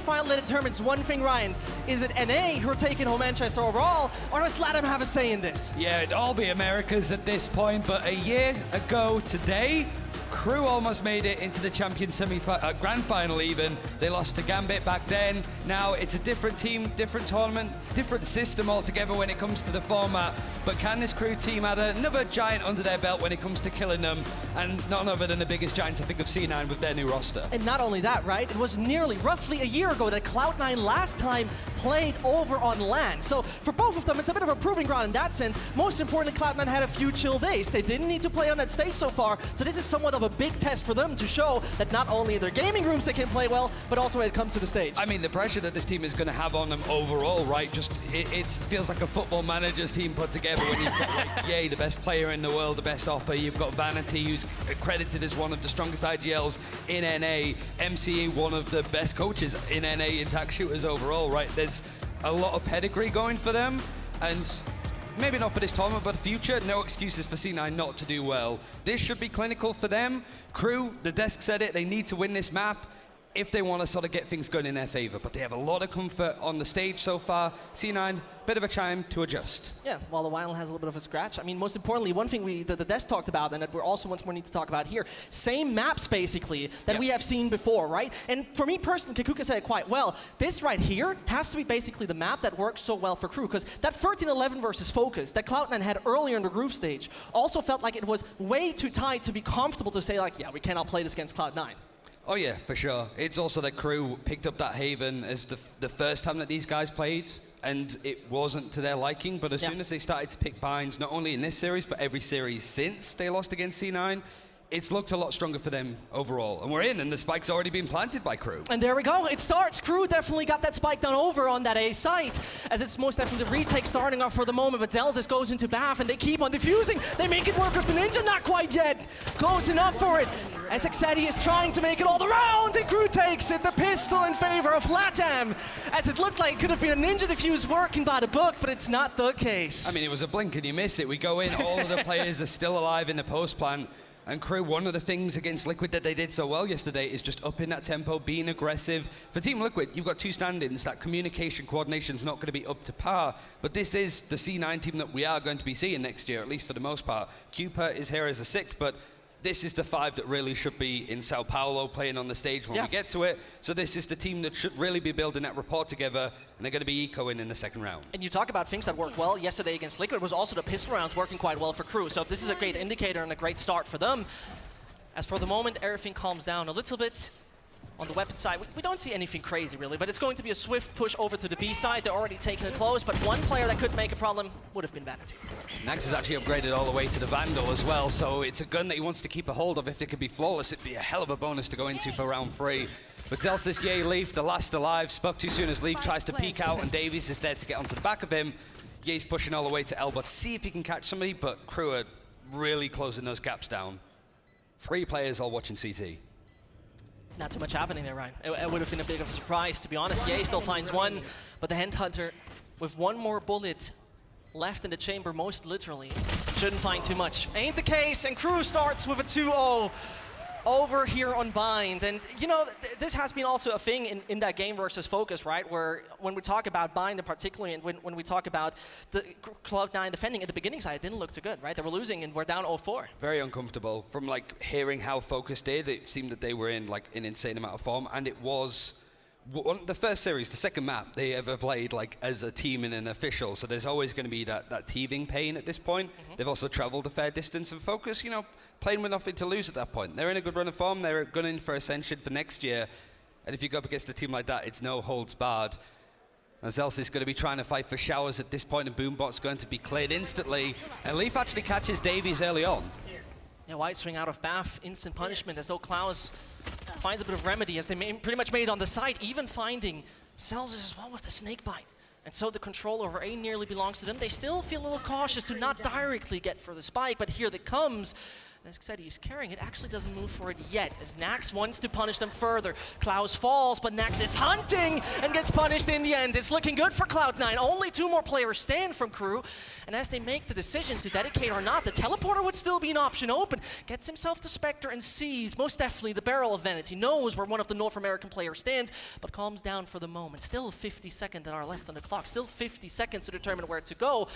finally determines one thing, Ryan. Is it NA who are taking home Manchester overall, or does LATAM have a say in this? Yeah, it'd all be Americas at this point, but a year ago today, Crew almost made it into the Champions Grand Final even. They lost to Gambit back then. Now it's a different team, different tournament, different system altogether when it comes to the format. But can this Crew team add another giant under their belt when it comes to killing them? And none other than the biggest giants, I think, of C9 with their new roster. And not only that, right? It was roughly a year ago that Cloud9 last time played over on LAN. So for both of them, it's a bit of a proving ground in that sense. Most importantly, Cloud9 had a few chill days. They didn't need to play on that stage so far. So this is somewhat of a big test for them to show that not only in their gaming rooms they can play well, but also when it comes to the stage. I mean, the pressure that this team is going to have on them overall, right? Just it feels like a football manager's team put together when you've got like Ye, the best player in the world, the best opper. You've got Vanity, who's accredited as one of the strongest IGLs in NA. MCE, one of the best coaches in NA in TAC shooters overall, right? There's a lot of pedigree going for them, and maybe not for this tournament, but future, no excuses for C9 not to do well. This should be clinical for them. Crew, the desk said it, they need to win this map if they want to sort of get things going in their favor, but they have a lot of comfort on the stage so far. C9, bit of a time to adjust. Yeah, while the Vinyl has a little bit of a scratch. I mean, most importantly, one thing the desk talked about, and that we're also once more need to talk about here, same maps basically that we have seen before, right? And for me personally, Kikuka said it quite well, this right here has to be basically the map that works so well for Crew, because that 13-11 versus Focus that Cloud9 had earlier in the group stage also felt like it was way too tight to be comfortable to say like, yeah, we cannot play this against Cloud9. Oh yeah, for sure. It's also that Crew picked up that Haven as the first time that these guys played, and it wasn't to their liking, but as soon as they started to pick binds, not only in this series, but every series since they lost against C9, it's looked a lot stronger for them overall. And we're in, and the spike's already been planted by Crew. And there we go, it starts. Crew definitely got that spike down over on that A site, as it's most definitely the retake starting off for the moment, but Zelzis goes into BAF, and they keep on defusing. They make it work with the Ninja, not quite yet. Close enough for it. As Exetti is trying to make it all the round, and Crew takes it, the pistol in favor of LATAM, as it looked like it could have been a Ninja defuse working by the book, but it's not the case. I mean, it was a blink and you miss it. We go in, all of the players are still alive in the post plant. And Crew, one of the things against Liquid that they did so well yesterday is just upping that tempo, being aggressive. For Team Liquid, you've got two stand-ins. That communication coordination is not going to be up to par. But this is the C9 team that we are going to be seeing next year, at least for the most part. Cooper is here as a sixth, but this is the five that really should be in Sao Paulo playing on the stage when we get to it. So this is the team that should really be building that rapport together, and they're going to be ecoing in the second round. And you talk about things that worked well yesterday against Liquid, was also the pistol rounds working quite well for Crew. So this is a great indicator and a great start for them. As for the moment, everything calms down a little bit. On the weapon side, we don't see anything crazy really, but it's going to be a swift push over to the B side. They're already taking it close, but one player that could make a problem would have been Vanity. Nax has actually upgraded all the way to the Vandal as well, so it's a gun that he wants to keep a hold of. If it could be flawless, it'd be a hell of a bonus to go into for round 3. But Zelsis, Ye, Leaf, the last alive, spoke too soon as Leaf tries to peek out, and Davies is there to get onto the back of him. Ye's pushing all the way to Elbow to see if he can catch somebody, but Crew are really closing those gaps down. 3 players all watching CT. Not too much happening there, Ryan. It would have been a bit of a surprise, to be honest. Ye still finds one, but the Headhunter, with one more bullet left in the chamber, most literally, shouldn't find too much. Ain't the case, and Crew starts with a 2-0 over here on Bind. And, you know, this has been also a thing in that game versus Focus, right? Where when we talk about Bind in particular, and when we talk about the Cloud9 defending at the beginning side, it didn't look too good, right? They were losing and we're down 0-4. Very uncomfortable. From like hearing how Focus did, it seemed that they were in like an insane amount of form, and it was the first series, the second map they ever played like as a team in an official, so there's always going to be that teething pain at this point. They've also traveled a fair distance, and Focus, you know, playing with nothing to lose at that point. They're in a good run of form, they're gunning for Ascension for next year, and if you go up against a team like that, it's no holds barred. And Zelsis is going to be trying to fight for showers at this point, and Boombot's going to be cleared instantly, and Leaf actually catches Davies early on. Yeah, White swing out of Bath, instant punishment, as though Klaus finds a bit of remedy, as they pretty much made it on the side, even finding Celsius as well with the snake bite. And so the control over A nearly belongs to them. They still feel a little cautious to not directly get for the spike, but here it comes. As I said, he's carrying it, actually doesn't move for it yet, as Nax wants to punish them further. Klaus falls, but Nax is hunting and gets punished in the end. It's looking good for Cloud9. Only 2 more players stand from Crew, and as they make the decision to dedicate or not, the teleporter would still be an option open. Gets himself to Spectre and sees, most definitely, the barrel event. He knows where one of the North American players stands, but calms down for the moment. Still 50 seconds that are left on the clock. Still 50 seconds to determine where to go.